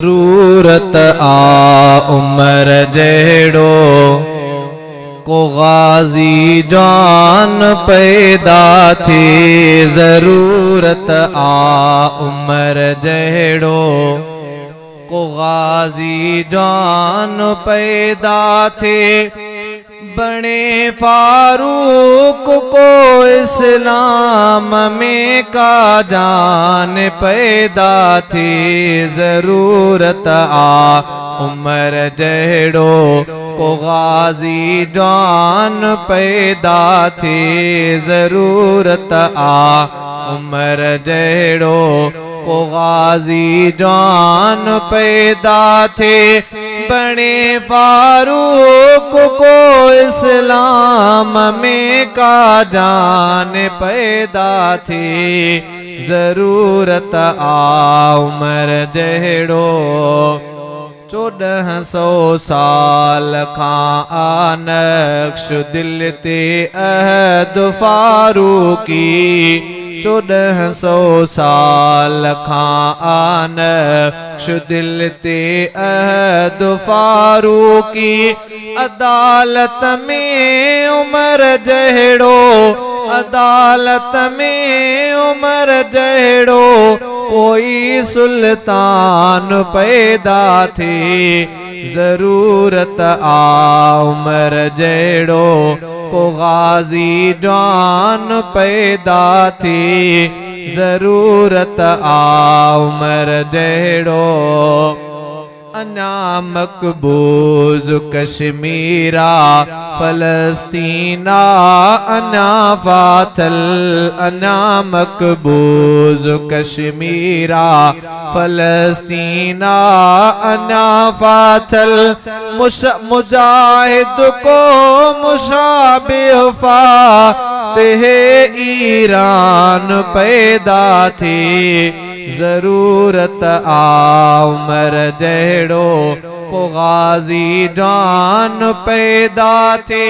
जरूरत आ उमर जहिड़ो को गाजी जान पैदा थी। जरूरत आ उमर जहिड़ो को गाजी जान पैदा थे। बने फारूक को इस्लाम में का जान पैदा थी। जरूरत आ उमर जहिड़ो को गाजी जान पैदा थी। जरूरत आ उमर जहिड़ो को गाजी जान पैदा थे। बने फारूक को इस्लाम में का जान पैदा थी। जरूरत आ उमर जहिड़ो 1400 साल खां नक्श दिल ते अहद फारूकी। 1400 साल खां नक्श दिल ते अहद फारूकी। अदालत में उमर जहिड़ो, अदालत में उमर जहिड़ो कोई सुल्तान पैदा थी। जरूरत आ उमर जहिड़ो को गाजी जान पैदा थी। जरूरत आ उमर जहिड़ो अना मकबूज कश्मीरा फलस्तीना अना फाथल। अना मकबूज कश्मीरा फलस्तीना अना फाथल। मुजाहिद को मुशाबिह फातिह ईरान पैदा थी। जरूरत आ उमर जहिड़ो को गाजी जान पैदा थे।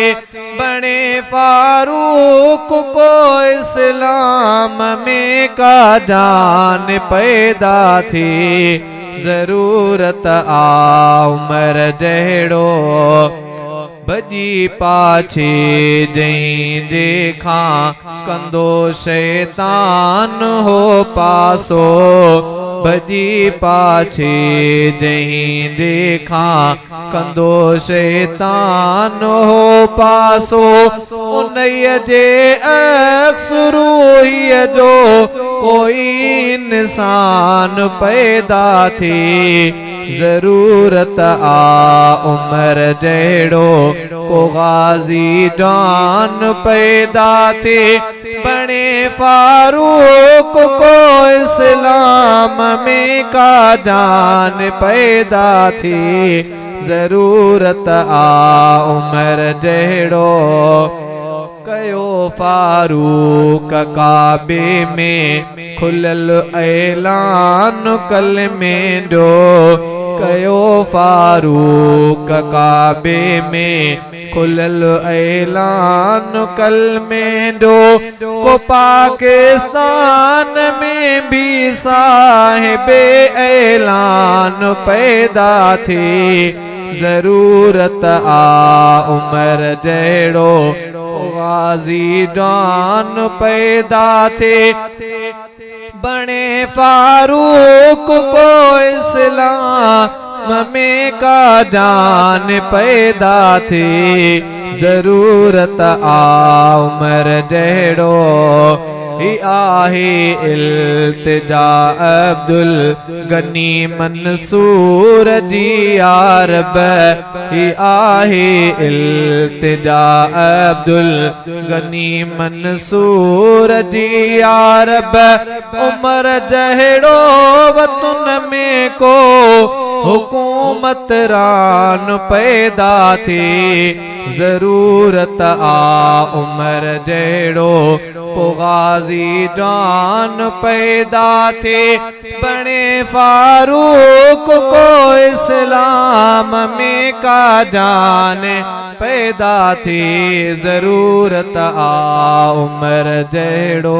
बने फारूक को इस्लाम में का जान पैदा थी। जरूरत आ उमर जहिड़ो भजी पाछे जहीं देखा कंदो शैतान हो पासो। भजी पाछे जहीं देखा कंदो शैतान हो पासो। उन्हीअ जे अक्स रूहीअ जो कोई इंसान पैदा थी। जरूरत आ उमर जहिड़ो को गाजी जान पैदा थी। बने फारूक को इस्लाम में का जान पैदा थी। जरूरत आ उमर जहिड़ो कयो फारूक काबे में खुलल ऐलान कलमे जो। कयो फारूक काबे में खुलल ऐलान कलमे जो। को पाकिस्तान में भी साहिबे ऐलान पैदा थी। जरूरत आ उमर जहिड़ो गाजी जान पैदा थे। बने फारूक को इस्लाम में का जान पैदा थी। जरूरत आ उमर जहिड़ो ही आहे इल्तिजा अब्दुल गनी मंसूर जी यारब। ही आहे इल्तिजा अब्दुल गनी मंसूर जी यारब। उमर जहिड़ो वतन में को हुकूमत रान पैदा थी। जरूरत आ उमर जहिड़ो को गाजी जान पैदा थे। बने फारूक को इस्लाम में का जान पैदा थी। जरूरत आ उमर जहिड़ो।